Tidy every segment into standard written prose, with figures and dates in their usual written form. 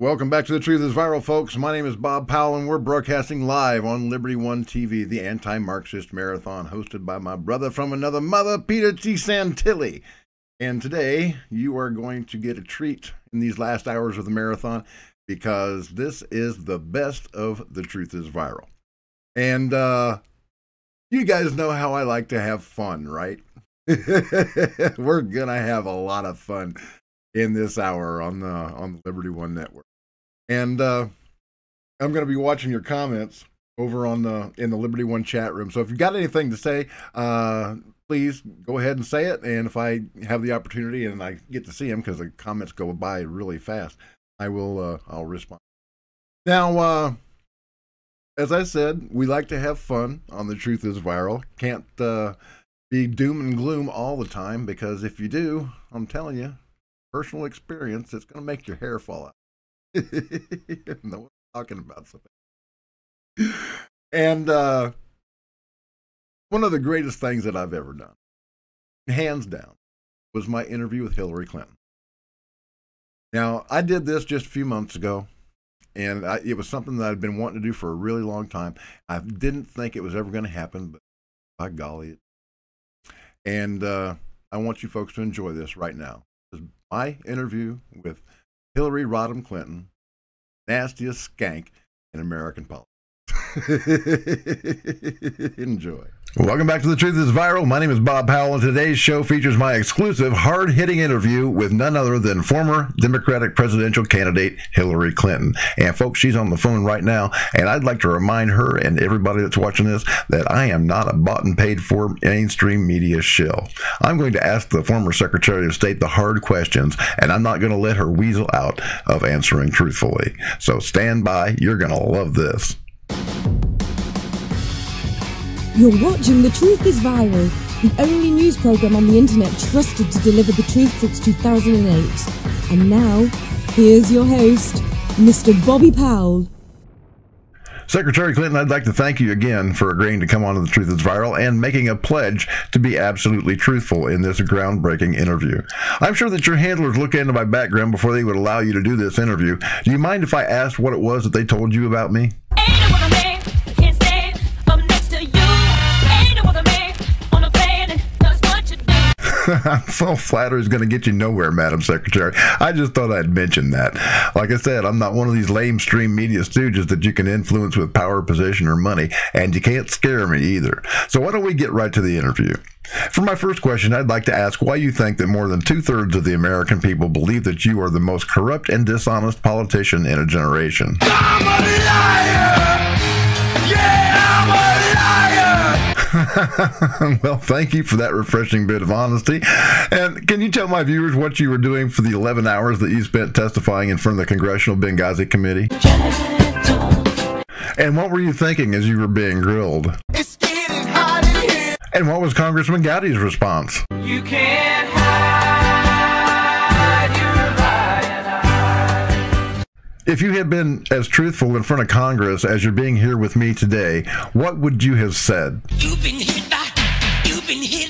Welcome back to The Truth is Viral, folks. My name is Bob Powell, and we're broadcasting live on Liberty One TV, the Anti-Marxist Marathon, hosted by my brother from another mother, Peter T. Santilli. And today, you are going to get a treat in these last hours of the marathon, because this is the best of The Truth is Viral. And you guys know how I like to have fun, right? We're going to have a lot of fun in this hour on the Liberty One Network. And I'm going to be watching your comments over in the Liberty One chat room. So if you've got anything to say, please go ahead and say it. And if I have the opportunity and I get to see them, because the comments go by really fast, I'll respond. Now, as I said, we like to have fun on The Truth is Viral. Can't be doom and gloom all the time, because if you do, I'm telling you, personal experience, it's going to make your hair fall out. You know what I'm talking about. And one of the greatest things that I've ever done, hands down, was my interview with Hillary Clinton. Now, I did this just a few months ago, and it was something that I'd been wanting to do for a really long time. I didn't think it was ever going to happen, but by golly. And I want you folks to enjoy this right now. This is my interview with Hillary Rodham Clinton, nastiest skank in American politics. Enjoy. Welcome back to The Truth is Viral. My name is Bob Powell, and today's show features my exclusive hard-hitting interview with none other than former Democratic presidential candidate Hillary Clinton. And folks, she's on the phone right now, and I'd like to remind her and everybody that's watching this that I am not a bought and paid for mainstream media shill. I'm going to ask the former Secretary of State the hard questions, and I'm not going to let her weasel out of answering truthfully. So stand by. You're going to love this. You're watching The Truth is Viral, the only news program on the internet trusted to deliver the truth since 2008. And now, here's your host, Mr. Bobby Powell. Secretary Clinton, I'd like to thank you again for agreeing to come on to The Truth is Viral and making a pledge to be absolutely truthful in this groundbreaking interview. I'm sure that your handlers looked into my background before they would allow you to do this interview. Do you mind if I asked what it was that they told you about me? I'm so flattered it's going to get you nowhere, Madam Secretary. I just thought I'd mention that. Like I said, I'm not one of these lamestream media stooges that you can influence with power, position, or money, and you can't scare me either. So why don't we get right to the interview? For my first question, I'd like to ask why you think that more than 2/3 of the American people believe that you are the most corrupt and dishonest politician in a generation. I'm a liar! Yeah, I'm a liar! Well, thank you for that refreshing bit of honesty. And can you tell my viewers what you were doing for the 11 hours that you spent testifying in front of the Congressional Benghazi Committee? And what were you thinking as you were being grilled? It's getting hot in here. And what was Congressman Gowdy's response? You can't hide your lying eyes. If you had been as truthful in front of Congress as you're being here with me today, what would you have said? You've been hit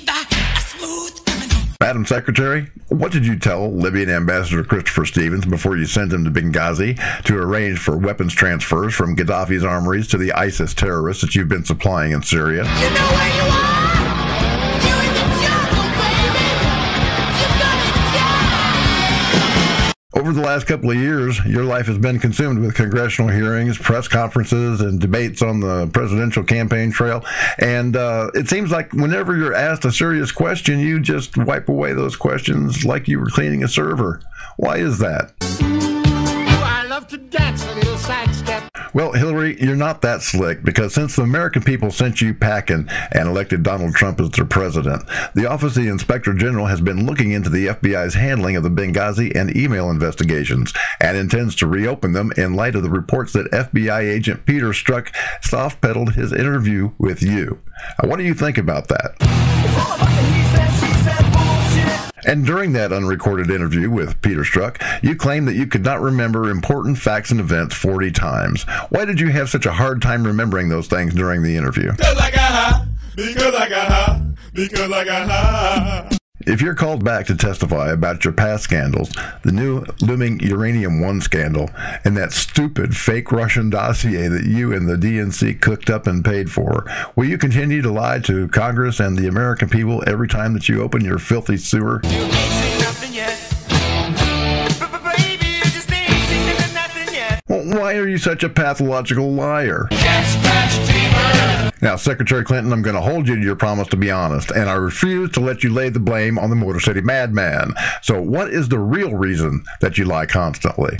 by a smooth criminal. Madam Secretary, what did you tell Libyan Ambassador Christopher Stevens before you sent him to Benghazi to arrange for weapons transfers from Gaddafi's armories to the ISIS terrorists that you've been supplying in Syria? You know where you are! You're in the jungle, baby! You're gonna die! Over the last couple of years, your life has been consumed with congressional hearings, press conferences, and debates on the presidential campaign trail. And it seems like whenever you're asked a serious question, you just wipe away those questions like you were cleaning a server. Why is that? I love to dance a little sidestep. Well, Hillary, you're not that slick, because since the American people sent you packing and elected Donald Trump as their president, the Office of the Inspector General has been looking into the FBI's handling of the Benghazi and email investigations and intends to reopen them in light of the reports that FBI agent Peter Strzok soft-pedaled his interview with you. What do you think about that? And during that unrecorded interview with Peter Strzok, you claimed that you could not remember important facts and events 40 times. Why did you have such a hard time remembering those things during the interview? Because I got high. If you're called back to testify about your past scandals, the new looming Uranium One scandal, and that stupid fake Russian dossier that you and the DNC cooked up and paid for, will you continue to lie to Congress and the American people every time that you open your filthy sewer? Well, why are you such a pathological liar? Now, Secretary Clinton, I'm going to hold you to your promise to be honest, and I refuse to let you lay the blame on the Motor City Madman. So what is the real reason that you lie constantly?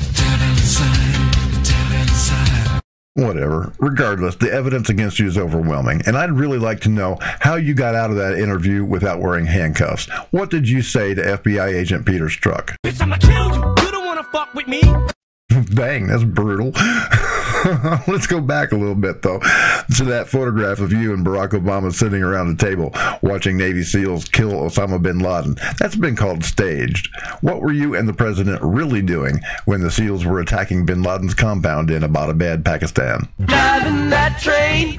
Whatever. Regardless, the evidence against you is overwhelming, and I'd really like to know how you got out of that interview without wearing handcuffs. What did you say to FBI agent Peter Strzok? Bitch, I'ma kill you. You don't wanna fuck with me. Dang, that's brutal. Let's go back a little bit, though, to that photograph of you and Barack Obama sitting around a table watching Navy SEALs kill Osama bin Laden. That's been called staged. What were you and the president really doing when the SEALs were attacking bin Laden's compound in Abbottabad, Pakistan? Driving that train,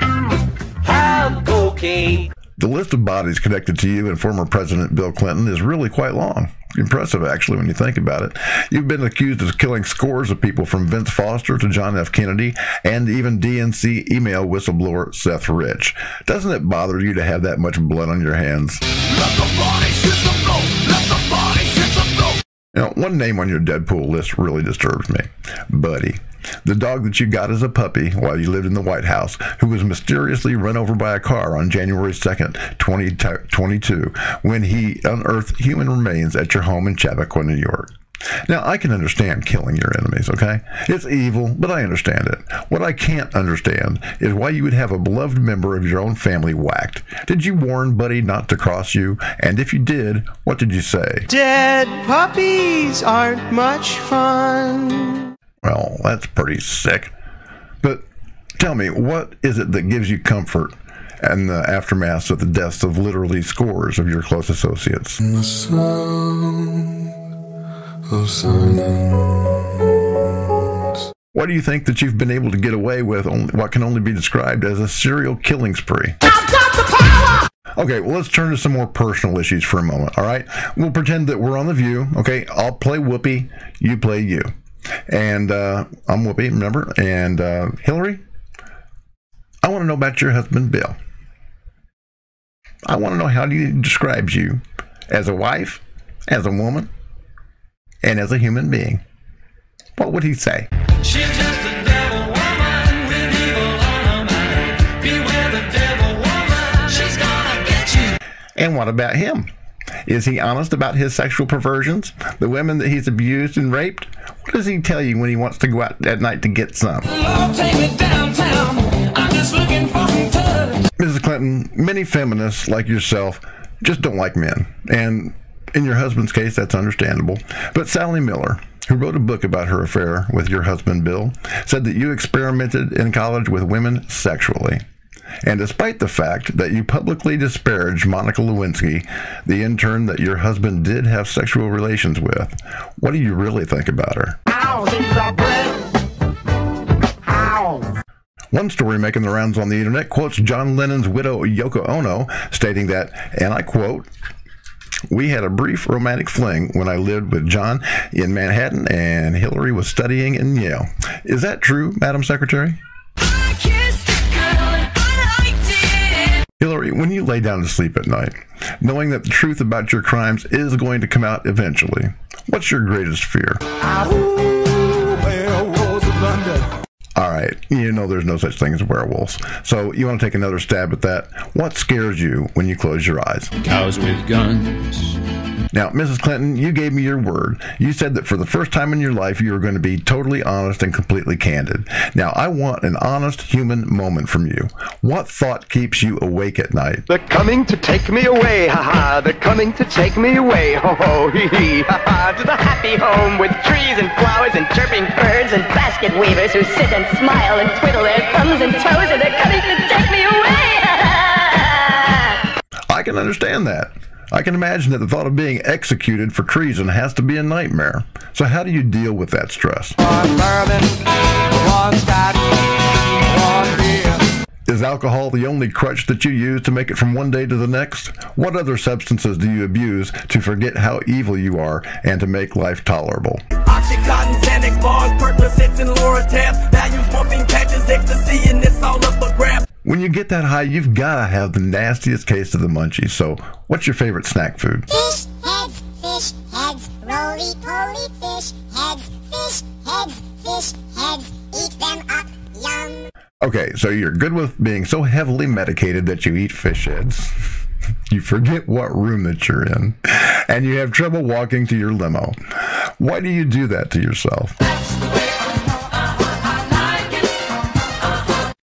high cocaine. The list of bodies connected to you and former President Bill Clinton is really quite long. Impressive, actually, when you think about it. You've been accused of killing scores of people, from Vince Foster to John F. Kennedy, and even DNC email whistleblower Seth Rich. Doesn't it bother you to have that much blood on your hands? Let the bodies hit the floor. Let the bodies hit the floor. You know, one name on your Deadpool list really disturbs me. Buddy. The dog that you got as a puppy while you lived in the White House, who was mysteriously run over by a car on January 2nd, 2022, when he unearthed human remains at your home in Chappaqua, New York. Now, I can understand killing your enemies, okay? It's evil, but I understand it. What I can't understand is why you would have a beloved member of your own family whacked. Did you warn Buddy not to cross you? And if you did, what did you say? Dead puppies aren't much fun. Well, that's pretty sick. But tell me, what is it that gives you comfort in the aftermath of the deaths of literally scores of your close associates? The sound of silence. Why do you think that you've been able to get away with what can only be described as a serial killing spree? I've got the power. Okay, well, let's turn to some more personal issues for a moment, all right? We'll pretend that we're on The View, okay? I'll play Whoopi, you play you. And I'm Whoopi, remember? And Hillary, I want to know about your husband, Bill. I want to know how he describes you as a wife, as a woman, and as a human being. What would he say? She's just a devil woman with evil on her mind. Beware the devil woman. She's gonna get you. And what about him? Is he honest about his sexual perversions? The women that he's abused and raped? What does he tell you when he wants to go out at night to get some? Lord, take me downtown. I'm just looking for some touch. Mrs. Clinton, many feminists like yourself just don't like men. And in your husband's case, that's understandable. But Sally Miller, who wrote a book about her affair with your husband, Bill, said that you experimented in college with women sexually. And despite the fact that you publicly disparaged Monica Lewinsky, the intern that your husband did have sexual relations with, what do you really think about her? One story making the rounds on the internet quotes John Lennon's widow Yoko Ono, stating that, and I quote, "We had a brief romantic fling when I lived with John in Manhattan and Hillary was studying in Yale." Is that true, Madam Secretary? Hillary, when you lay down to sleep at night, knowing that the truth about your crimes is going to come out eventually, what's your greatest fear? All right, you know there's no such thing as werewolves. So you want to take another stab at that? What scares you when you close your eyes? Cows with guns. Now, Mrs. Clinton, you gave me your word. You said that for the first time in your life, you were going to be totally honest and completely candid. Now, I want an honest human moment from you. What thought keeps you awake at night? They're coming to take me away, ha-ha. They're coming to take me away, ho-ho, hee-hee, ha-ha. To the happy home with trees and flowers and chirping birds and basket weavers who sit and smile and twiddle their thumbs and toes, and they're coming to take me away, ha-ha. I can understand that. I can imagine that the thought of being executed for treason has to be a nightmare. So how do you deal with that stress? Is alcohol the only crutch that you use to make it from one day to the next? What other substances do you abuse to forget how evil you are and to make life tolerable? Oxycontin, Xanax bars, Percocets, and Loratab. Values, pumping patches, ecstasy, and it's all up for grabs. When you get that high, you've got to have the nastiest case of the munchies. So, what's your favorite snack food? Fish heads, roly-poly fish heads, fish heads, eat them up, yum. Okay, so you're good with being so heavily medicated that you eat fish heads. You forget what room that you're in, and you have trouble walking to your limo. Why do you do that to yourself?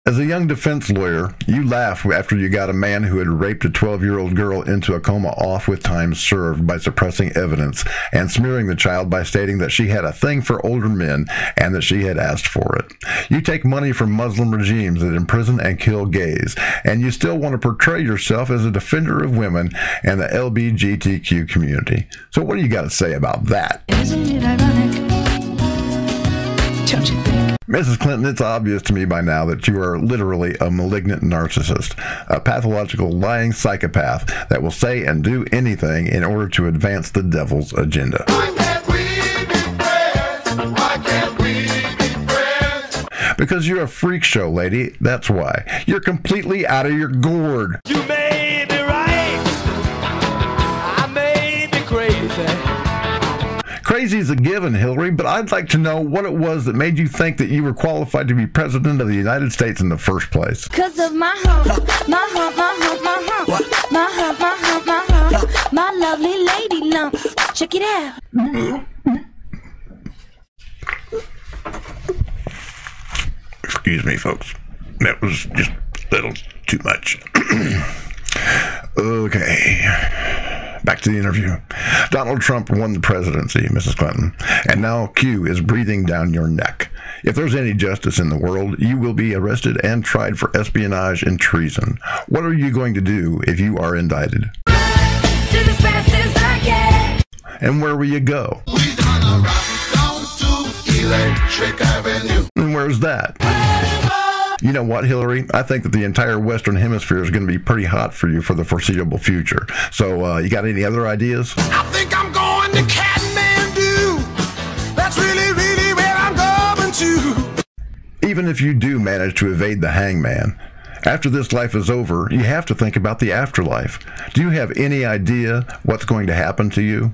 As a young defense lawyer, you laughed after you got a man who had raped a 12-year-old girl into a coma off with time served by suppressing evidence and smearing the child by stating that she had a thing for older men and that she had asked for it. You take money from Muslim regimes that imprison and kill gays, and you still want to portray yourself as a defender of women and the LGBTQ community. So what do you got to say about that? Isn't it ironic? Don't you think? Mrs. Clinton, it's obvious to me by now that you are literally a malignant narcissist, a pathological lying psychopath that will say and do anything in order to advance the devil's agenda. Why can't we be friends? Why can't we be friends? Because you're a freak show, lady, that's why. You're completely out of your gourd. You may be right. I may be crazy. Crazy's a given, Hillary, but I'd like to know what it was that made you think that you were qualified to be president of the United States in the first place. 'Cause of my hump, my hump, my hump, my hump, my hump, my hump, my hump, my lovely lady lumps. Check it out. Excuse me, folks. That was just a little too much. Okay. Back to the interview. Donald Trump won the presidency, Mrs. Clinton, and now Q is breathing down your neck. If there's any justice in the world, you will be arrested and tried for espionage and treason. What are you going to do if you are indicted? And where will you go? We gonna rock down to Electric Avenue. And where's that? You know what, Hillary? I think that the entire Western Hemisphere is going to be pretty hot for you for the foreseeable future. So, you got any other ideas? I think I'm going to Kathmandu. That's really, really where I'm going to. Even if you do manage to evade the hangman, after this life is over, you have to think about the afterlife. Do you have any idea what's going to happen to you?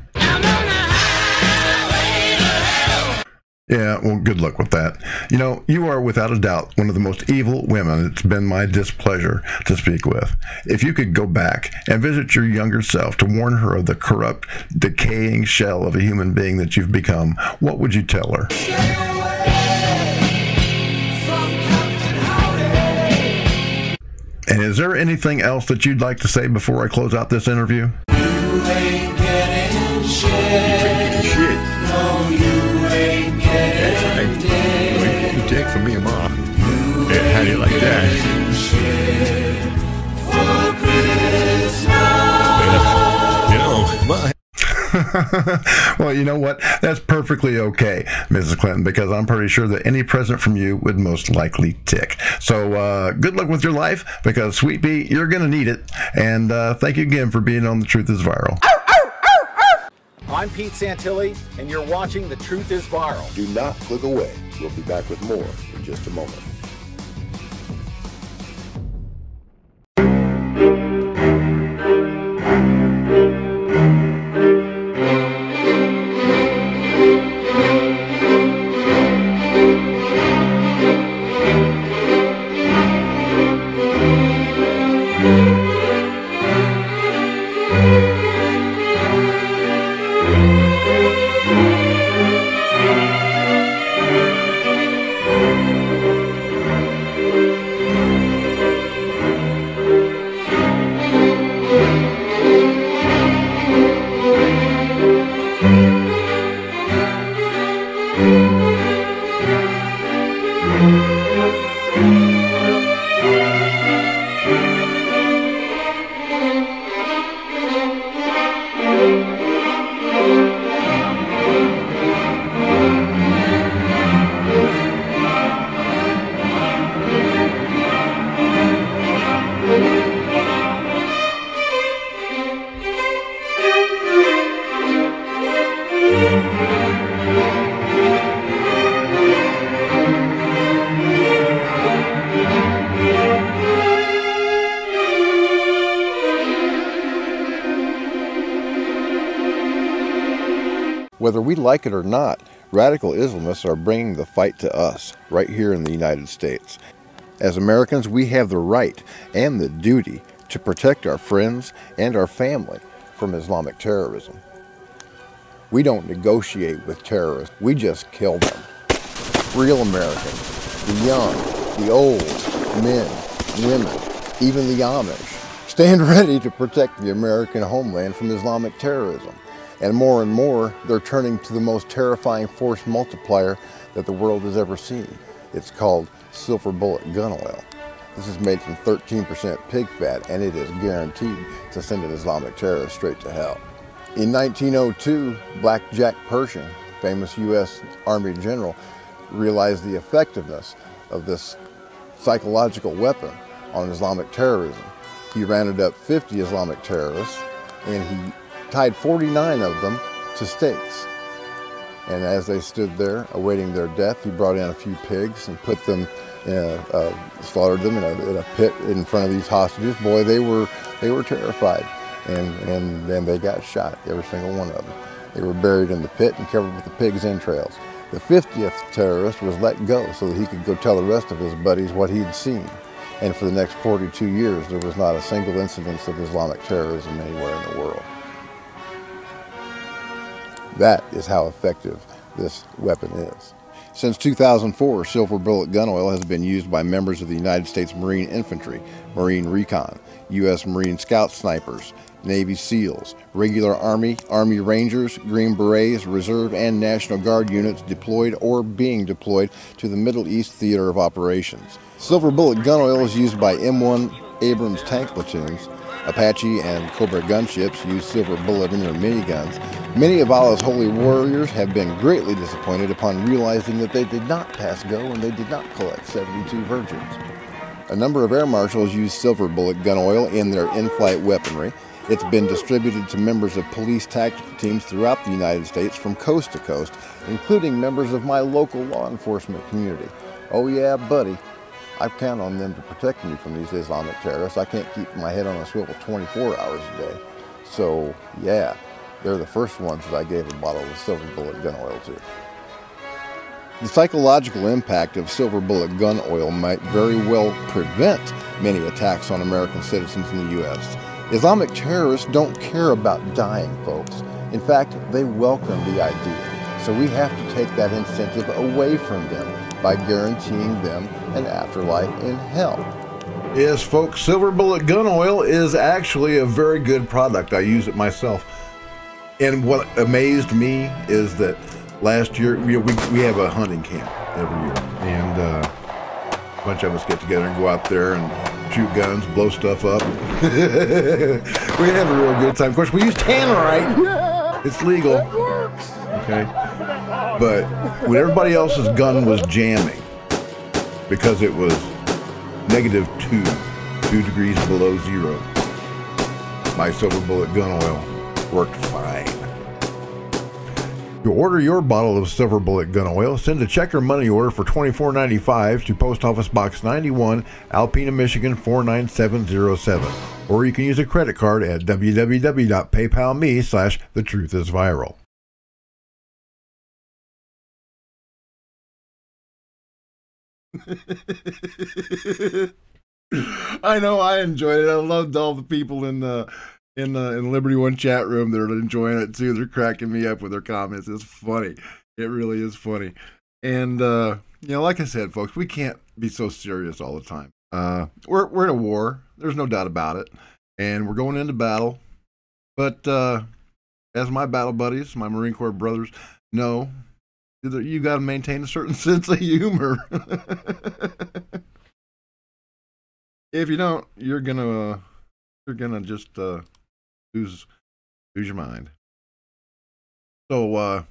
Yeah, well, good luck with that. You know, you are without a doubt one of the most evil women it's been my displeasure to speak with. If you could go back and visit your younger self to warn her of the corrupt, decaying shell of a human being that you've become, what would you tell her? And is there anything else that you'd like to say before I close out this interview? You ain't getting shit. No, you ain't getting dick. You take from me and Ma. Yeah, how do you like that? Shit for Christmas. You know, Ma. Well, you know what? That's perfectly okay, Mrs. Clinton, because I'm pretty sure that any present from you would most likely tick. So good luck with your life, because, Sweet Pea, you're going to need it. And thank you again for being on The Truth is Viral. I'm Pete Santilli, and you're watching The Truth is Viral. Do not click away. We'll be back with more in just a moment. Whether we like it or not, radical Islamists are bringing the fight to us, right here in the United States. As Americans, we have the right and the duty to protect our friends and our family from Islamic terrorism. We don't negotiate with terrorists, we just kill them. Real Americans, the young, the old, men, women, even the Amish, stand ready to protect the American homeland from Islamic terrorism. And more, they're turning to the most terrifying force multiplier that the world has ever seen. It's called silver bullet gun oil. This is made from 13% pig fat, and it is guaranteed to send an Islamic terrorist straight to hell. In 1902, Black Jack Pershing, famous U.S. Army general, realized the effectiveness of this psychological weapon on Islamic terrorism. He rounded up 50 Islamic terrorists, and he tied 49 of them to stakes. And as they stood there awaiting their death, he brought in a few pigs and put them, slaughtered them in a pit in front of these hostages. Boy, they were terrified, and then they got shot, every single one of them. They were buried in the pit and covered with the pig's entrails. The 50th terrorist was let go so that he could go tell the rest of his buddies what he'd seen. And for the next 42 years, there was not a single incident of Islamic terrorism anywhere in the world. That is how effective this weapon is. Since 2004, silver bullet gun oil has been used by members of the United States Marine Infantry, Marine Recon, U.S. Marine Scout Snipers, Navy SEALs, regular Army, Army Rangers, Green Berets, Reserve, and National Guard units deployed or being deployed to the Middle East theater of operations. Silver bullet gun oil is used by M1 Abrams tank platoons. Apache and Cobra gunships use silver bullet in their miniguns. Many of Allah's holy warriors have been greatly disappointed upon realizing that they did not pass go and they did not collect 72 virgins. A number of air marshals use silver bullet gun oil in their in-flight weaponry. It's been distributed to members of police tactical teams throughout the United States from coast to coast, including members of my local law enforcement community. Oh yeah, buddy. I count on them to protect me from these Islamic terrorists. I can't keep my head on a swivel 24 hours a day. So, yeah, they're the first ones that I gave a bottle of silver bullet gun oil to. The psychological impact of silver bullet gun oil might very well prevent many attacks on American citizens in the U.S. Islamic terrorists don't care about dying, folks. In fact, they welcome the idea. So we have to take that incentive away from them by guaranteeing them an afterlife in hell. Yes, folks, silver bullet gun oil is actually a very good product. I use it myself. And what amazed me is that last year, we have a hunting camp every year. And a bunch of us get together and go out there and shoot guns, blow stuff up. We have a real good time. Of course, we use tannerite. Yeah, it's legal. It works. Okay. But when everybody else's gun was jamming, because it was -2 degrees below zero, my silver bullet gun oil worked fine. To order your bottle of silver bullet gun oil, send a check or money order for $24.95 to Post Office Box 91, Alpena, Michigan 49707. Or you can use a credit card at www.paypal.me/thetruthisviral. I know, I enjoyed it. I loved all the people in the Liberty One chat room that are enjoying it too. They're cracking me up with their comments. It's funny. It really is funny. And like I said, folks, we can't be so serious all the time. We're in a war. There's no doubt about it. And we're going into battle. But as my battle buddies, my Marine Corps brothers know, you got to maintain a certain sense of humor. If you don't, you're gonna just lose your mind. So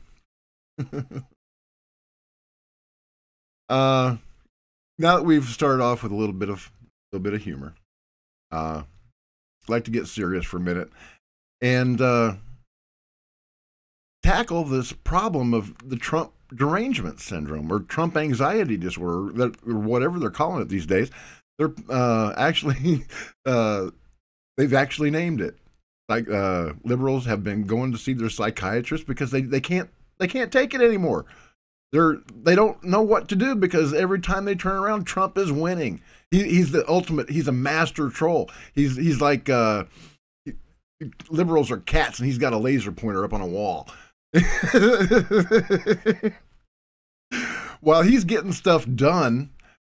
now that we've started off with a little bit of humor, I'd like to get serious for a minute and tackle this problem of the Trump derangement syndrome or Trump anxiety disorder, or whatever they're calling it these days. They're actually they've actually named it. Like liberals have been going to see their psychiatrist because they can't can't take it anymore. They don't know what to do because every time they turn around, Trump is winning. He's the ultimate. He's a master troll. He's like liberals are cats, and he's got a laser pointer up on a wall. While he's getting stuff done,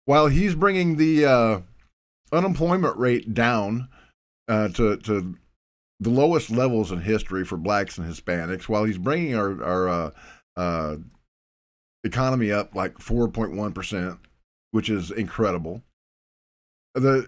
while he's bringing the unemployment rate down to the lowest levels in history for blacks and Hispanics, while he's bringing our economy up like 4.1%, which is incredible. They've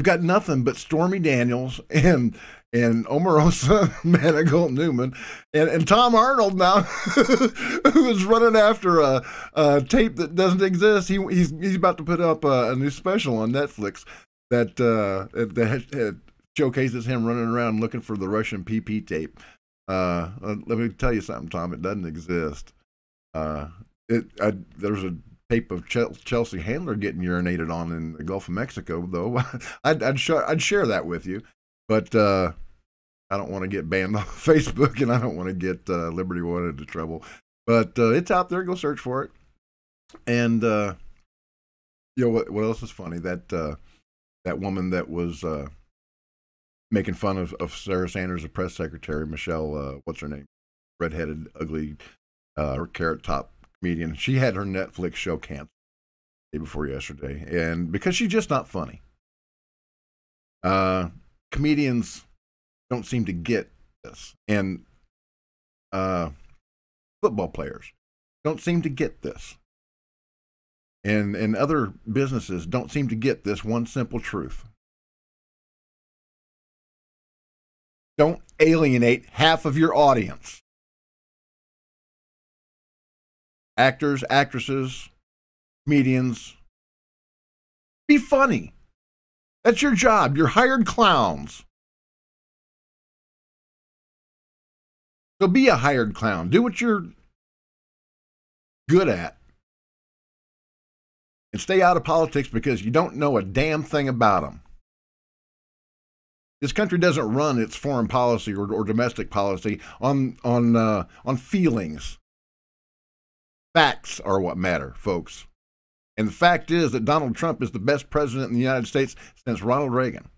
got nothing but Stormy Daniels and Omarosa Manigault Newman and Tom Arnold now, who is running after a tape that doesn't exist. He's about to put up a new special on Netflix that showcases him running around looking for the Russian PP tape. Let me tell you something, Tom. It doesn't exist. There's a tape of Chelsea Handler getting urinated on in the Gulf of Mexico, though. I'd share that with you, but I don't want to get banned off Facebook, and I don't want to get Liberty One into trouble. But it's out there. Go search for it. And you know what else is funny? That woman that was making fun of Sarah Sanders, the press secretary, Michelle, what's her name? Redheaded, ugly, carrot top comedian. She had her Netflix show canceled the day before yesterday, and because she's just not funny. Comedians don't seem to get this, and football players don't seem to get this, and other businesses don't seem to get this one simple truth. Don't alienate half of your audience. Actors, actresses, comedians. Be funny. That's your job. You're hired clowns. So be a hired clown. Do what you're good at. And stay out of politics because you don't know a damn thing about them. This country doesn't run its foreign policy or domestic policy on feelings. Facts are what matter, folks. And the fact is that Donald Trump is the best president in the United States since Ronald Reagan.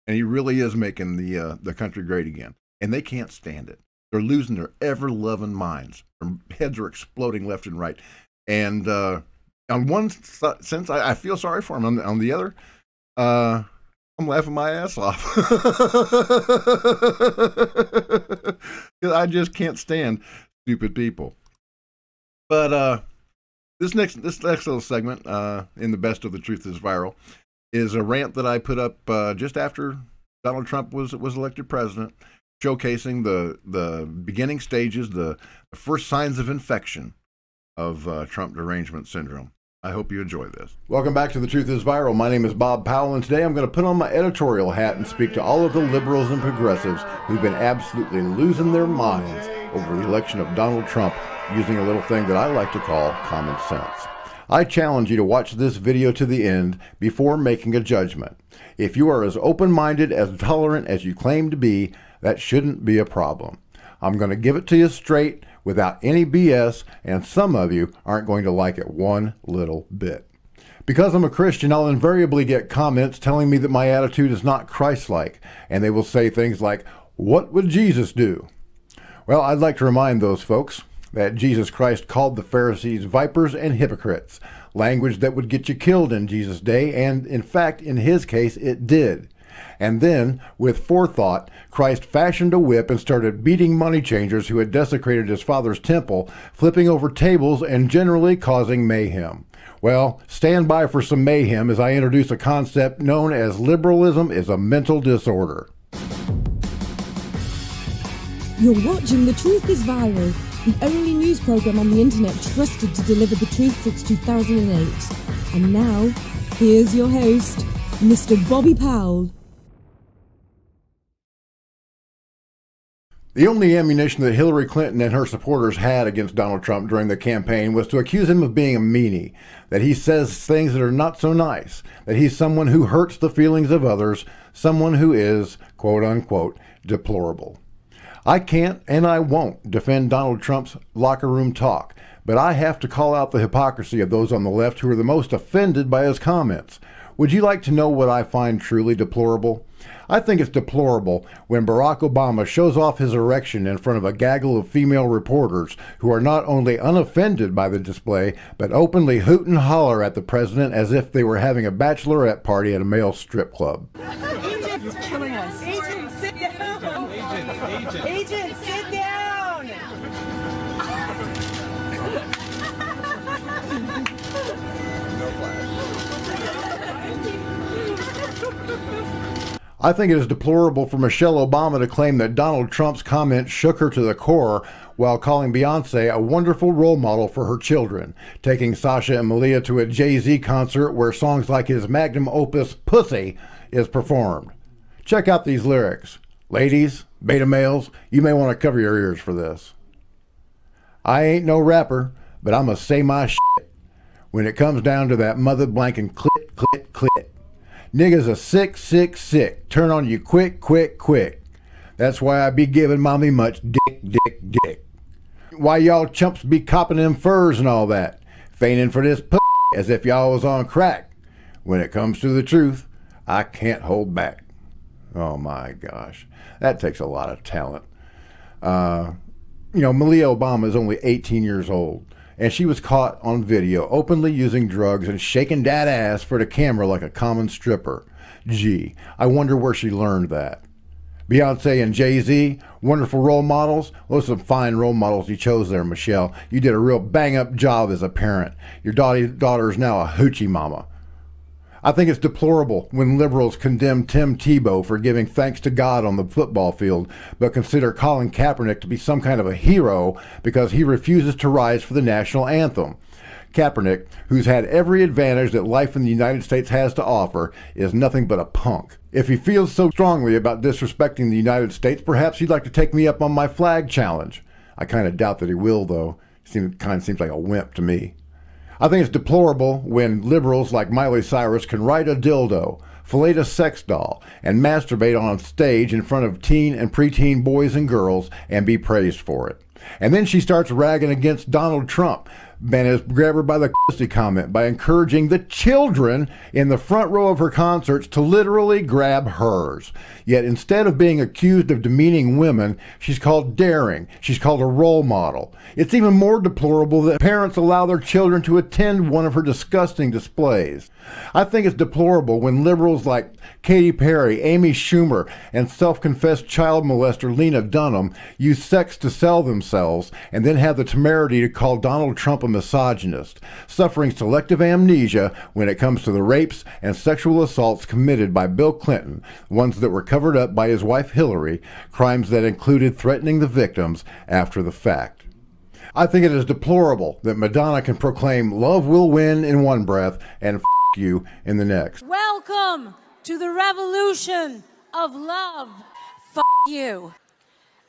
And he really is making the country great again. And they can't stand it. They're losing their ever-loving minds. Their heads are exploding left and right. And on one sense, I feel sorry for him. On the other, I'm laughing my ass off. I just can't stand stupid people. But this next little segment in the Best of the Truth is Viral is a rant that I put up just after Donald Trump was elected president, showcasing the beginning stages, the first signs of infection of Trump derangement syndrome. I hope you enjoy this. Welcome back to The Truth is Viral. My name is Bob Powell, and today I'm going to put on my editorial hat and speak to all of the liberals and progressives who've been absolutely losing their minds over the election of Donald Trump, using a little thing that I like to call common sense. I challenge you to watch this video to the end before making a judgment. If you are as open-minded, as tolerant as you claim to be, that shouldn't be a problem. I'm going to give it to you straight, without any BS, and some of you aren't going to like it one little bit. Because I'm a Christian, I'll invariably get comments telling me that my attitude is not Christ-like, and they will say things like, "What would Jesus do?" Well, I'd like to remind those folks that Jesus Christ called the Pharisees vipers and hypocrites, language that would get you killed in Jesus' day, and in fact, in his case, it did. And then, with forethought, Christ fashioned a whip and started beating money changers who had desecrated his Father's temple, flipping over tables and generally causing mayhem. Well, stand by for some mayhem as I introduce a concept known as liberalism is a mental disorder. You're watching The Truth is Viral, the only news program on the internet trusted to deliver the truth since 2008. And now, here's your host, Mr. Bobby Powell. The only ammunition that Hillary Clinton and her supporters had against Donald Trump during the campaign was to accuse him of being a meanie, that he says things that are not so nice, that he's someone who hurts the feelings of others, someone who is, quote unquote, deplorable. I can't and I won't defend Donald Trump's locker room talk, but I have to call out the hypocrisy of those on the left who are the most offended by his comments. Would you like to know what I find truly deplorable? I think it's deplorable when Barack Obama shows off his erection in front of a gaggle of female reporters who are not only unoffended by the display, but openly hoot and holler at the president as if they were having a bachelorette party at a male strip club. You're killing us. Agent, sit down. Agent, sit down. I think it is deplorable for Michelle Obama to claim that Donald Trump's comments shook her to the core while calling Beyonce a wonderful role model for her children, taking Sasha and Malia to a Jay-Z concert where songs like his magnum opus Pussy is performed. Check out these lyrics. Ladies, beta males, you may want to cover your ears for this. I ain't no rapper, but I'ma say my shit when it comes down to that mother blanking clit, clit, clit. Niggas are sick, sick, sick. Turn on you quick, quick, quick. That's why I be giving mommy much dick, dick, dick. Why y'all chumps be copping them furs and all that, feigning for this pussy as if y'all was on crack. When it comes to the truth, I can't hold back. Oh my gosh, that takes a lot of talent. Malia Obama is only 18 years old, and she was caught on video openly using drugs and shaking that ass for the camera like a common stripper. Gee, I wonder where she learned that. Beyonce and Jay-Z, wonderful role models. Those are some fine role models you chose there, Michelle. You did a real bang-up job as a parent. Your daughter is now a hoochie mama. I think it's deplorable when liberals condemn Tim Tebow for giving thanks to God on the football field, but consider Colin Kaepernick to be some kind of a hero because he refuses to rise for the national anthem. Kaepernick, who's had every advantage that life in the United States has to offer, is nothing but a punk. If he feels so strongly about disrespecting the United States, perhaps he'd like to take me up on my flag challenge. I kind of doubt that he will, though. He kind of seems like a wimp to me. I think it's deplorable when liberals like Miley Cyrus can write a dildo, fillet a sex doll, and masturbate on stage in front of teen and preteen boys and girls and be praised for it. And then she starts ragging against Donald Trump and has grabbed her by the pussy comment by encouraging the children in the front row of her concerts to literally grab hers. Yet instead of being accused of demeaning women, she's called daring. She's called a role model. It's even more deplorable that parents allow their children to attend one of her disgusting displays. I think it's deplorable when liberals like Katy Perry, Amy Schumer, and self-confessed child molester Lena Dunham use sex to sell themselves and then have the temerity to call Donald Trump a misogynist, suffering selective amnesia when it comes to the rapes and sexual assaults committed by Bill Clinton, ones that were covered up by his wife Hillary, crimes that included threatening the victims after the fact. I think it is deplorable that Madonna can proclaim love will win in one breath and f*** you in the next. Welcome to the revolution of love. F*** you.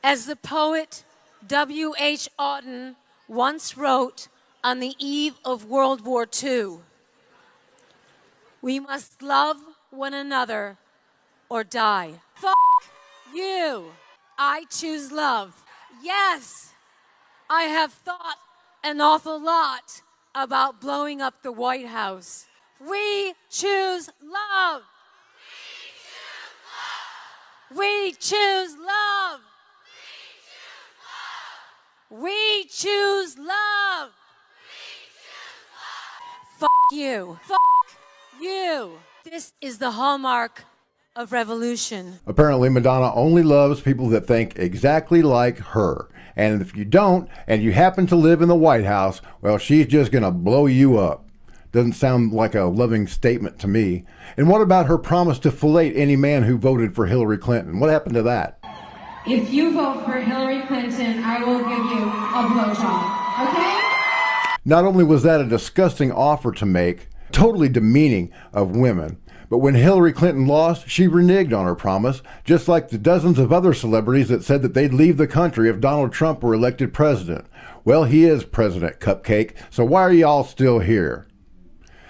As the poet W.H. Auden once wrote on the eve of World War II, we must love one another or die. F*** you. I choose love. Yes, I have thought an awful lot about blowing up the White House. We choose love. We choose love. We choose love. F*** you. F*** you. This is the hallmark of revolution. Apparently, Madonna only loves people that think exactly like her. And if you don't, and you happen to live in the White House, well, she's just going to blow you up. Doesn't sound like a loving statement to me. And what about her promise to fillet any man who voted for Hillary Clinton? What happened to that? If you vote for Hillary Clinton, I will give you a blowjob, okay? Not only was that a disgusting offer to make, totally demeaning of women, but when Hillary Clinton lost, she reneged on her promise, just like the dozens of other celebrities that said that they'd leave the country if Donald Trump were elected president. Well, he is President Cupcake, so why are y'all still here?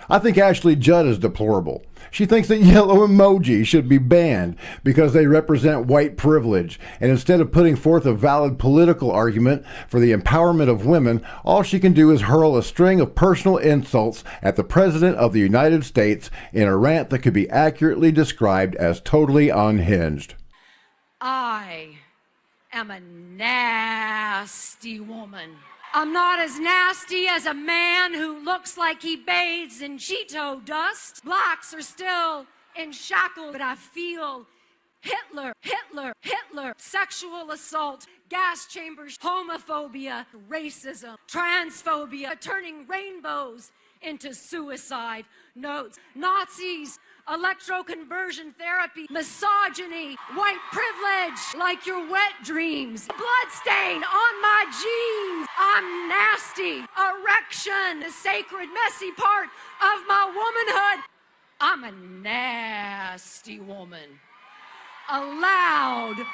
I think Ashley Judd is deplorable. She thinks that yellow emoji should be banned because they represent white privilege, and instead of putting forth a valid political argument for the empowerment of women, all she can do is hurl a string of personal insults at the President of the United States in a rant that could be accurately described as totally unhinged. I am a nasty woman. I'm not as nasty as a man who looks like he bathes in Cheeto dust. Blacks are still in shackles, but I feel Hitler, sexual assault, gas chambers, homophobia, racism, transphobia, turning rainbows into suicide notes, Nazis, electroconversion therapy, misogyny, white privilege, like your wet dreams, bloodstain on my jeans, I'm nasty, erection, the sacred, messy part of my womanhood, I'm a nasty woman, a loud,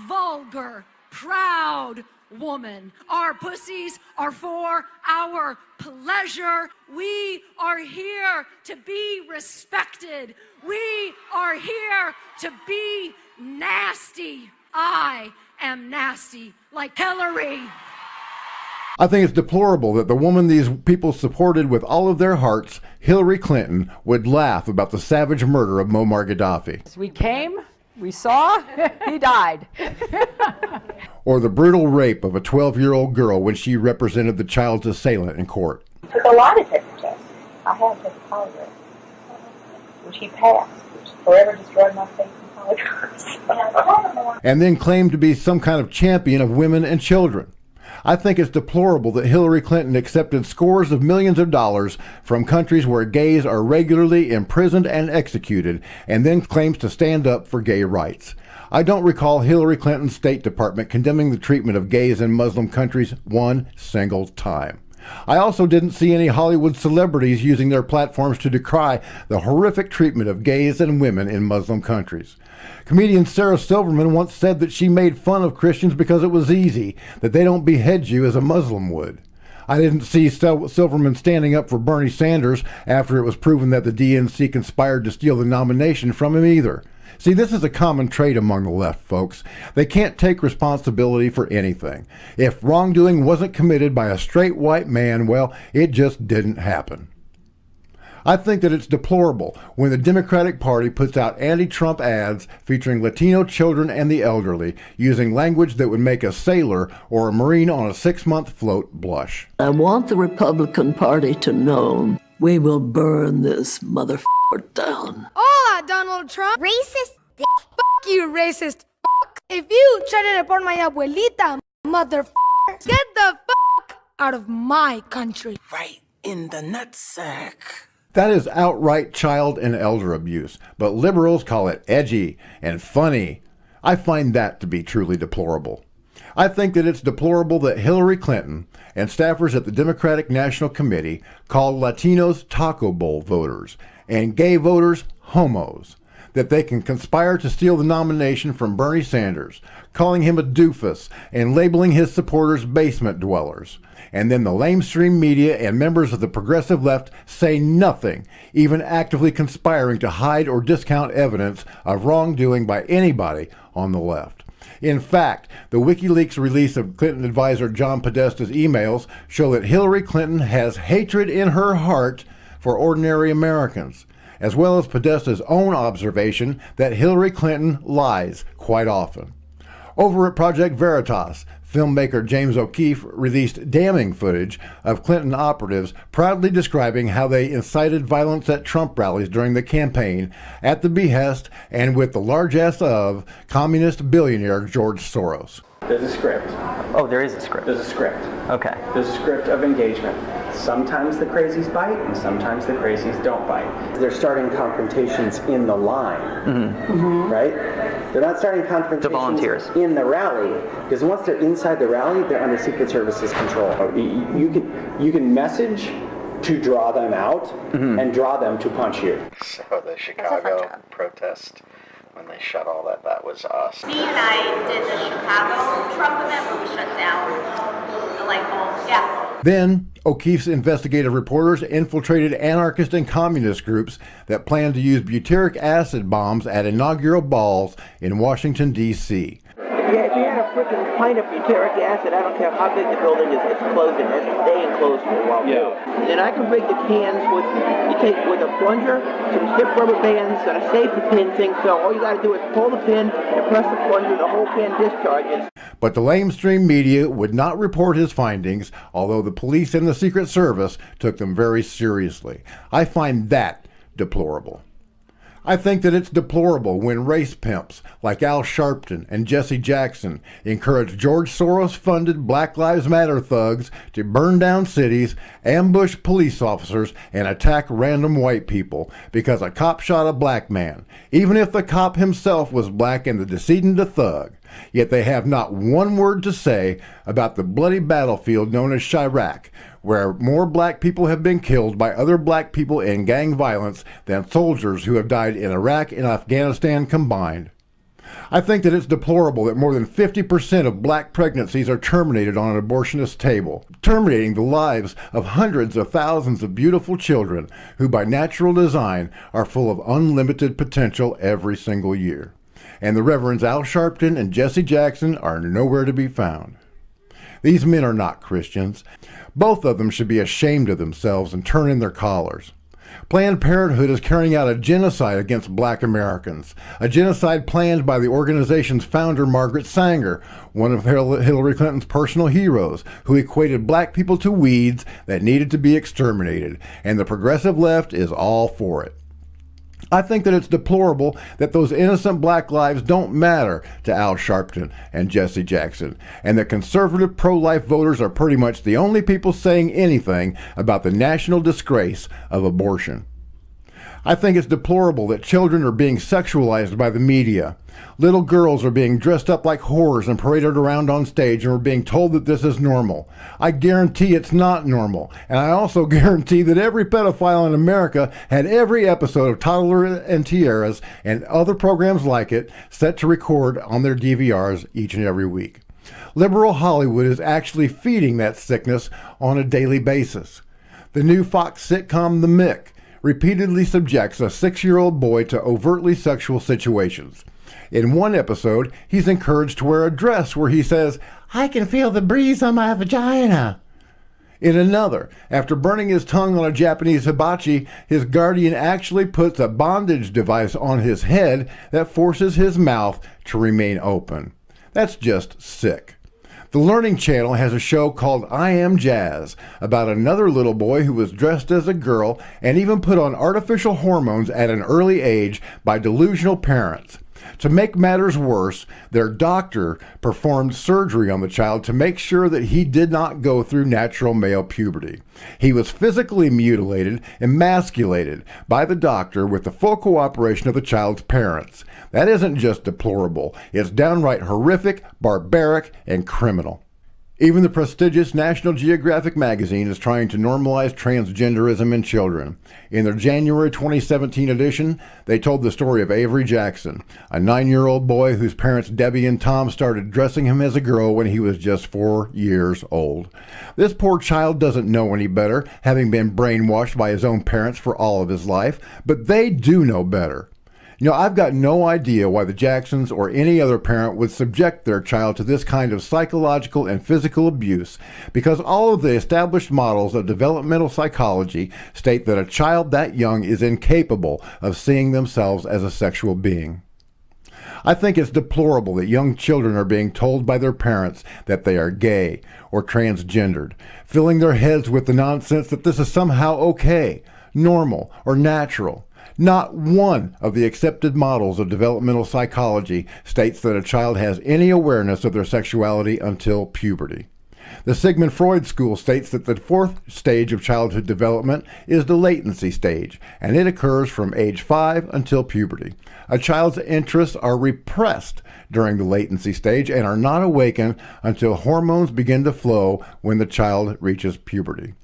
vulgar, proud woman. Our pussies are for our pleasure. We are here to be respected. We are here to be nasty. I am nasty like Hillary. I think it's deplorable that the woman these people supported with all of their hearts, Hillary Clinton, would laugh about the savage murder of Muammar Gaddafi. We came, we saw, he died. Or the brutal rape of a 12-year-old girl when she represented the child's assailant in court. Took a lie detector test. I had to take a polygraph, which he passed, which forever destroyed my faith in polygraphs. And then claimed to be some kind of champion of women and children. I think it's deplorable that Hillary Clinton accepted scores of millions of dollars from countries where gays are regularly imprisoned and executed, and then claims to stand up for gay rights. I don't recall Hillary Clinton's State Department condemning the treatment of gays in Muslim countries one single time. I also didn't see any Hollywood celebrities using their platforms to decry the horrific treatment of gays and women in Muslim countries. Comedian Sarah Silverman once said that she made fun of Christians because it was easy, that they don't behead you as a Muslim would. I didn't see Silverman standing up for Bernie Sanders after it was proven that the DNC conspired to steal the nomination from him either. See, this is a common trait among the left, folks. They can't take responsibility for anything. If wrongdoing wasn't committed by a straight white man, well, it just didn't happen. I think that it's deplorable when the Democratic Party puts out anti-Trump ads featuring Latino children and the elderly, using language that would make a sailor or a Marine on a 6-month float blush. I want the Republican Party to know we will burn this motherfucker down. Hola, Donald Trump. Racist. Fuck you, racist. Fuck. If you try to deport my abuelita, motherfucker, get the fuck out of my country. Right in the nutsack. That is outright child and elder abuse, but liberals call it edgy and funny. I find that to be truly deplorable. I think that it's deplorable that Hillary Clinton and staffers at the Democratic National Committee call Latinos Taco Bowl voters and gay voters homos, that they can conspire to steal the nomination from Bernie Sanders, calling him a doofus and labeling his supporters basement dwellers. And then the lamestream media and members of the progressive left say nothing, even actively conspiring to hide or discount evidence of wrongdoing by anybody on the left. In fact, the WikiLeaks release of Clinton advisor John Podesta's emails show that Hillary Clinton has hatred in her heart for ordinary Americans, as well as Podesta's own observation that Hillary Clinton lies quite often. Over at Project Veritas, filmmaker James O'Keefe released damning footage of Clinton operatives proudly describing how they incited violence at Trump rallies during the campaign at the behest and with the largesse of communist billionaire George Soros. There's a script. Oh, there is a script. There's a script. Okay. There's a script of engagement. Sometimes the crazies bite, and sometimes the crazies don't bite. They're starting confrontations in the line, right? They're not starting confrontations in the rally, because once they're inside the rally, they're under Secret Service's control. You can message to draw them out and draw them to punch you. So the Chicago protest, when they shut all that was us. Me and I did the Chicago Trump event where we shut down the light bulbs. Yeah. Then, O'Keefe's investigative reporters infiltrated anarchist and communist groups that planned to use butyric acid bombs at inaugural balls in Washington, D.C. Yeah, if you had a freaking pint of butyric acid, I don't care how big the building is, it's closed and it's staying closed for a while. Yeah. Then I can break the cans with a plunger, some stiff rubber bands, and a safety pin thing, so all you gotta do is pull the pin and press the plunger, the whole can discharges. But the lamestream media would not report his findings, although the police and the Secret Service took them very seriously. I find that deplorable. I think that it's deplorable when race pimps like Al Sharpton and Jesse Jackson encourage George Soros-funded Black Lives Matter thugs to burn down cities, ambush police officers, and attack random white people because a cop shot a black man, even if the cop himself was black and the decedent a thug. Yet they have not one word to say about the bloody battlefield known as Chirac, where more black people have been killed by other black people in gang violence than soldiers who have died in Iraq and Afghanistan combined. I think that it's deplorable that more than 50% of black pregnancies are terminated on an abortionist table, terminating the lives of hundreds of thousands of beautiful children who by natural design are full of unlimited potential every single year. And the Reverends Al Sharpton and Jesse Jackson are nowhere to be found. These men are not Christians. Both of them should be ashamed of themselves and turn in their collars. Planned Parenthood is carrying out a genocide against black Americans, a genocide planned by the organization's founder, Margaret Sanger, one of Hillary Clinton's personal heroes, who equated black people to weeds that needed to be exterminated, and the progressive left is all for it. I think that it's deplorable that those innocent black lives don't matter to Al Sharpton and Jesse Jackson, and that conservative pro-life voters are pretty much the only people saying anything about the national disgrace of abortion. I think it's deplorable that children are being sexualized by the media. Little girls are being dressed up like whores and paraded around on stage and are being told that this is normal. I guarantee it's not normal. And I also guarantee that every pedophile in America had every episode of Toddler and Tiaras and other programs like it set to record on their DVRs each and every week. Liberal Hollywood is actually feeding that sickness on a daily basis. The new Fox sitcom The Mick repeatedly subjects a 6-year-old boy to overtly sexual situations. In one episode, he's encouraged to wear a dress where he says, "I can feel the breeze on my vagina." In another, after burning his tongue on a Japanese hibachi, his guardian actually puts a bondage device on his head that forces his mouth to remain open. That's just sick. The Learning Channel has a show called I Am Jazz about another little boy who was dressed as a girl and even put on artificial hormones at an early age by delusional parents. To make matters worse, their doctor performed surgery on the child to make sure that he did not go through natural male puberty. He was physically mutilated, emasculated by the doctor with the full cooperation of the child's parents. That isn't just deplorable, it's downright horrific, barbaric, and criminal. Even the prestigious National Geographic magazine is trying to normalize transgenderism in children. In their January 2017 edition, they told the story of Avery Jackson, a 9-year-old boy whose parents Debbie and Tom started dressing him as a girl when he was just 4 years old. This poor child doesn't know any better, having been brainwashed by his own parents for all of his life, but they do know better. You know, I've got no idea why the Jacksons or any other parent would subject their child to this kind of psychological and physical abuse, because all of the established models of developmental psychology state that a child that young is incapable of seeing themselves as a sexual being. I think it's deplorable that young children are being told by their parents that they are gay or transgendered, filling their heads with the nonsense that this is somehow okay, normal, or natural. Not one of the accepted models of developmental psychology states that a child has any awareness of their sexuality until puberty. The Sigmund Freud school states that the fourth stage of childhood development is the latency stage, and it occurs from age 5 until puberty. A child's interests are repressed during the latency stage and are not awakened until hormones begin to flow when the child reaches puberty.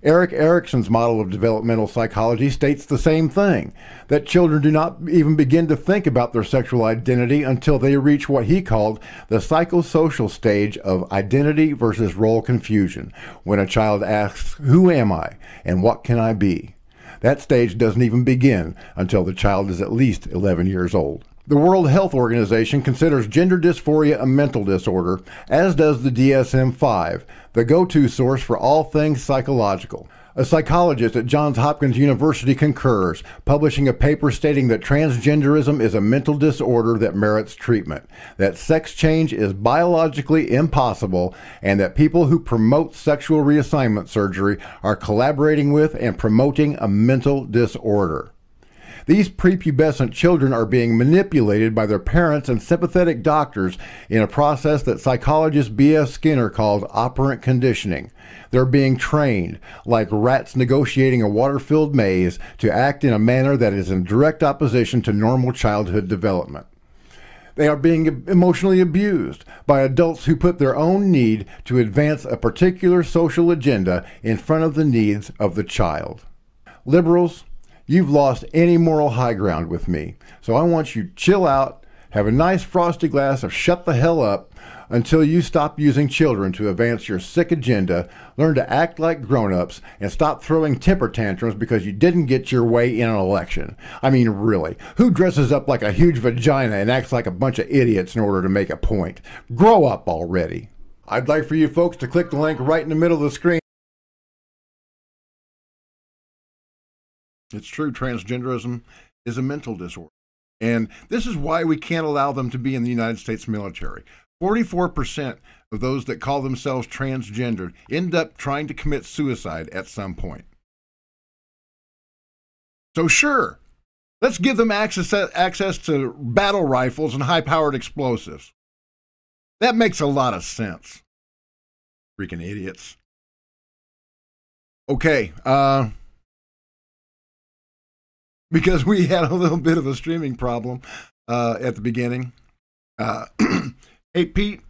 Erik Erikson's model of developmental psychology states the same thing, that children do not even begin to think about their sexual identity until they reach what he called the psychosocial stage of identity versus role confusion, when a child asks, "Who am I and what can I be?" That stage doesn't even begin until the child is at least 11 years old. The World Health Organization considers gender dysphoria a mental disorder, as does the DSM-5, the go-to source for all things psychological. A psychologist at Johns Hopkins University concurs, publishing a paper stating that transgenderism is a mental disorder that merits treatment, that sex change is biologically impossible, and that people who promote sexual reassignment surgery are collaborating with and promoting a mental disorder. These prepubescent children are being manipulated by their parents and sympathetic doctors in a process that psychologist B.F. Skinner called operant conditioning. They're being trained, like rats negotiating a water-filled maze, to act in a manner that is in direct opposition to normal childhood development. They are being emotionally abused by adults who put their own need to advance a particular social agenda in front of the needs of the child. Liberals, you've lost any moral high ground with me, so I want you to chill out, have a nice frosty glass of shut the hell up until you stop using children to advance your sick agenda, learn to act like grown-ups, and stop throwing temper tantrums because you didn't get your way in an election. I mean, really, who dresses up like a huge vagina and acts like a bunch of idiots in order to make a point? Grow up already. I'd like for you folks to click the link right in the middle of the screen. It's true, transgenderism is a mental disorder. And this is why we can't allow them to be in the United States military. 44% of those that call themselves transgendered end up trying to commit suicide at some point. So sure, let's give them access to battle rifles and high-powered explosives. That makes a lot of sense. Freaking idiots. Okay, because we had a little bit of a streaming problem at the beginning. Hey, Pete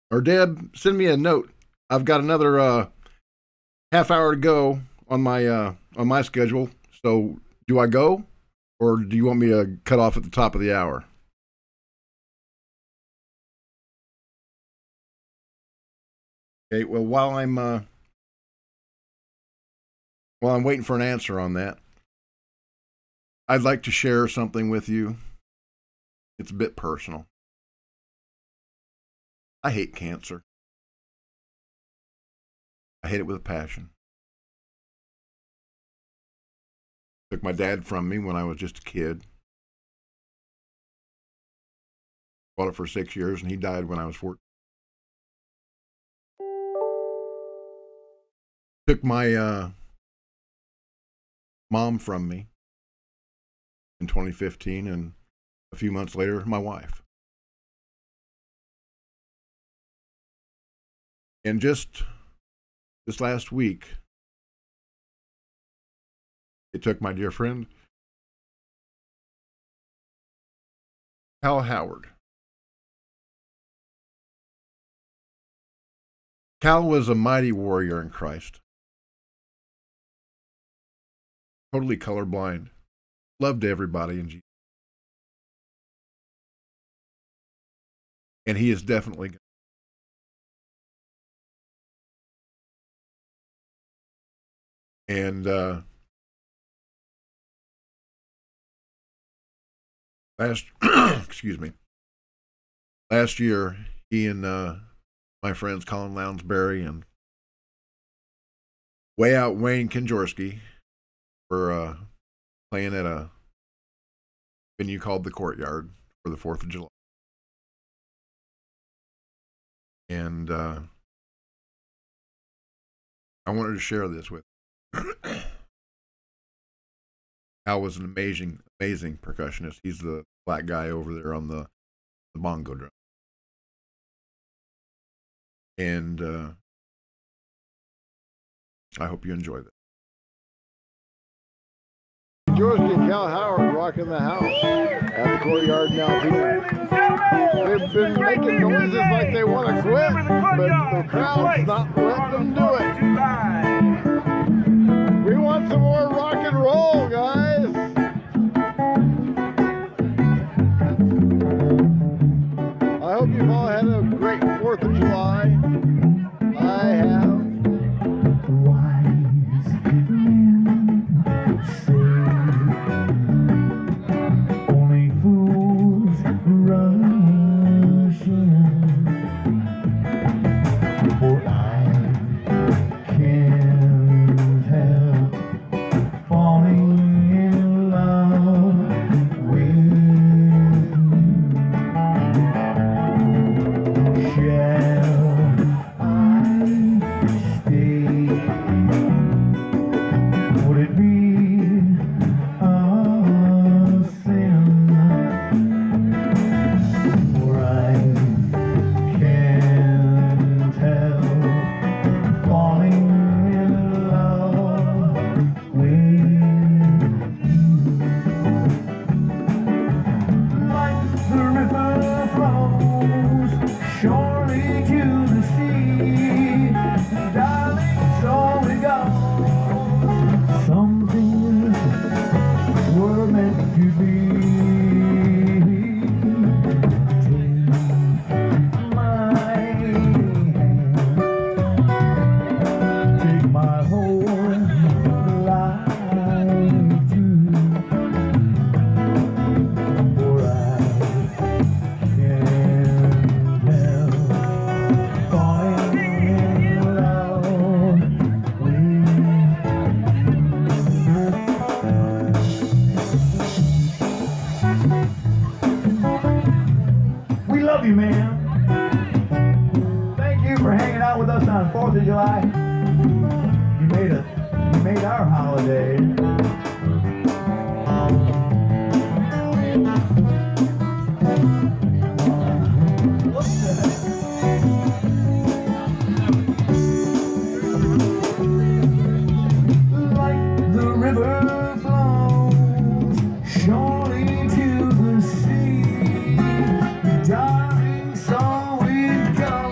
or Deb, send me a note. I've got another half hour to go on my schedule. So do I go, or do you want me to cut off at the top of the hour? Okay. Well, while I'm waiting for an answer on that, I'd like to share something with you. It's a bit personal. I hate cancer. I hate it with a passion. Took my dad from me when I was just a kid. Fought it for 6 years, and he died when I was 14. Took my mom from me in 2015, and a few months later, my wife. And just this last week, it took my dear friend, Cal Howard. Cal was a mighty warrior in Christ. Totally colorblind. Loved everybody in Jesus. And he is definitely gone. And last year, he and my friends Colin Lounsbury and Way Out Wayne Kinjorski were playing at a venue called the Courtyard for the 4th of July. And I wanted to share this with you. Al was an amazing percussionist. He's the black guy over there on the bongo drum. And I hope you enjoy that. George and Cal Howard rocking the house at the Courtyard now. They've been making noises like they want to quit, but the crowd's not letting them do it. whole life through. For I can't help falling in love with you. We love you, man. Thank you for hanging out with us on 4th of July. You made our holiday. Like the river flows surely to the sea, darling, so it goes.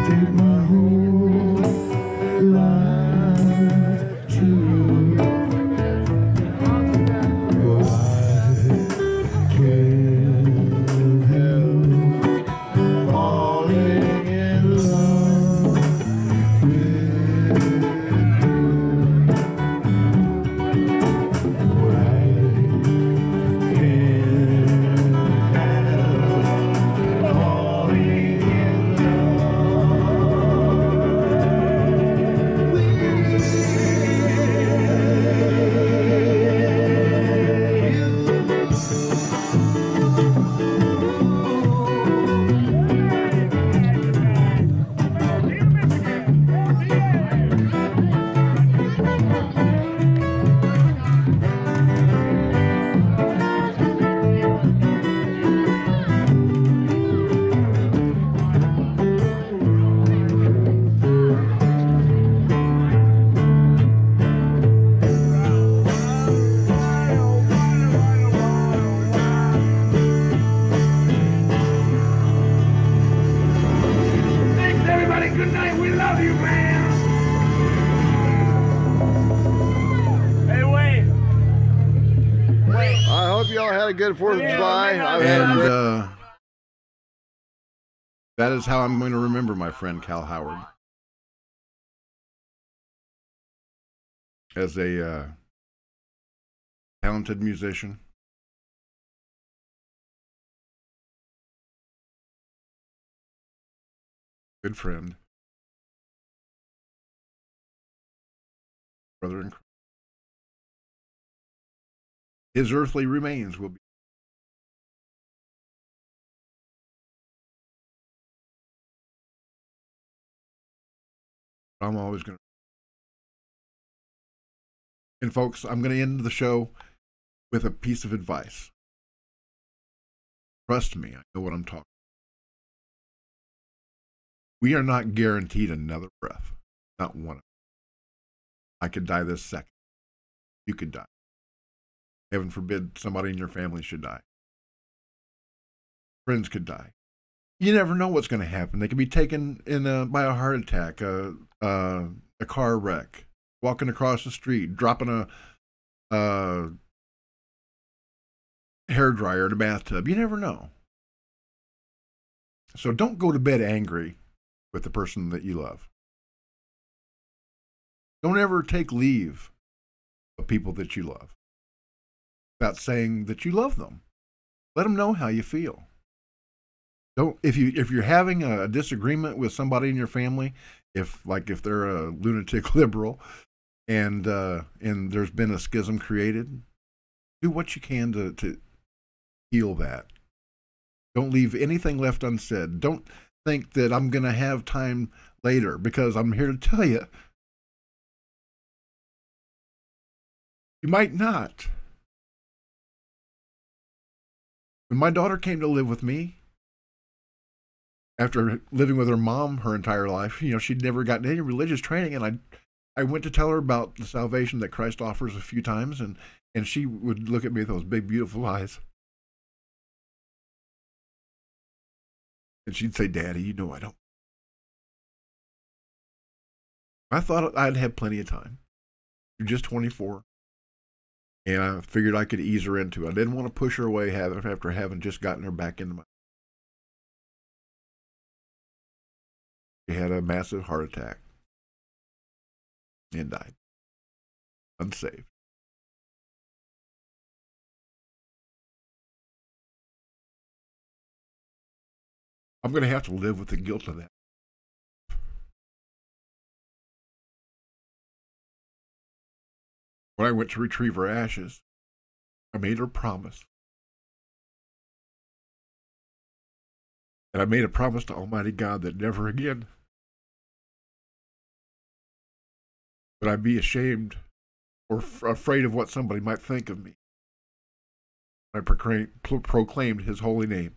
Take my whole life too. But I can't help falling in love with you. But I can't help falling in Thanks, everybody. Good night. We love you, man. Hey, wait. I hope y'all had a good 4th of July. I've had a And great... that is how I'm going to remember my friend Cal Howard. As a talented musician. Good friend. Brother in Christ. His earthly remains will be. I'm always going to. And folks, I'm going to end the show with a piece of advice. Trust me, I know what I'm talking about. We are not guaranteed another breath. Not one of them. I could die this second. You could die. Heaven forbid somebody in your family should die. Friends could die. You never know what's going to happen. They could be taken by a heart attack, a car wreck, walking across the street, dropping a hairdryer in a bathtub. You never know. So don't go to bed angry with the person that you love. Don't ever take leave of people that you love without saying that you love them. Let them know how you feel. Don't if you're having a disagreement with somebody in your family, if they're a lunatic liberal and there's been a schism created, do what you can to heal that. Don't leave anything left unsaid. Don't think that I'm going to have time later, because I'm here to tell you, you might not. When my daughter came to live with me, after living with her mom her entire life, she'd never gotten any religious training, and I went to tell her about the salvation that Christ offers a few times, and she would look at me with those big, beautiful eyes. And she'd say, "Daddy, I don't I thought I'd have plenty of time. You're just 24. And I figured I could ease her into it. I didn't want to push her away after having just gotten her back into my... She had a massive heart attack and died. Unsaved. I'm going to have to live with the guilt of that. When I went to retrieve her ashes, I made her a promise. And I made a promise to Almighty God that never again would I be ashamed or afraid of what somebody might think of me. I proclaimed His holy name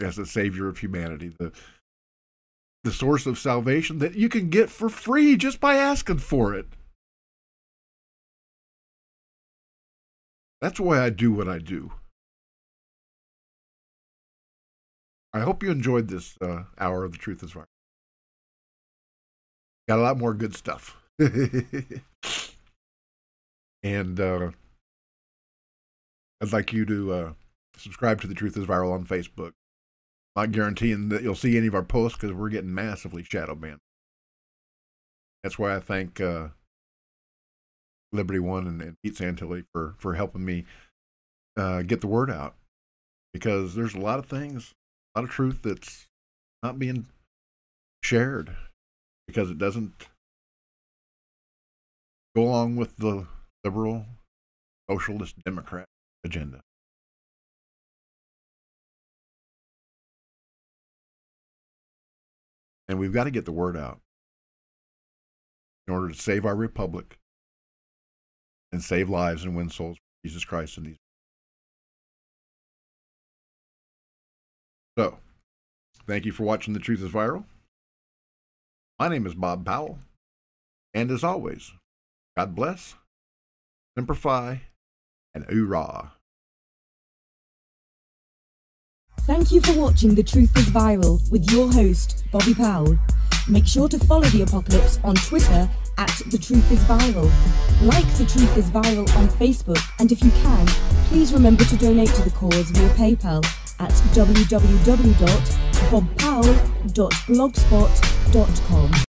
as the Savior of humanity, the source of salvation that you can get for free just by asking for it. That's why I do what I do. I hope you enjoyed this hour of The Truth is Viral. Got a lot more good stuff. And I'd like you to subscribe to The Truth is Viral on Facebook. Not guaranteeing that you'll see any of our posts because we're getting massively shadow banned. That's why I thank Liberty One and Pete Santilli for helping me get the word out. Because there's a lot of things, a lot of truth that's not being shared because it doesn't go along with the liberal, socialist, Democrat agenda. And we've got to get the word out in order to save our republic and save lives and win souls for Jesus Christ in these. So, thank you for watching The Truth is Viral. My name is Bob Powell. And as always, God bless, Semper Fi, and hoorah. Thank you for watching The Truth is Viral with your host, Bobby Powell. Make sure to follow The Apocalypse on Twitter at The Truth is Viral. Like The Truth is Viral on Facebook, and if you can, please remember to donate to the cause via PayPal at www.bobpowell.blogspot.com.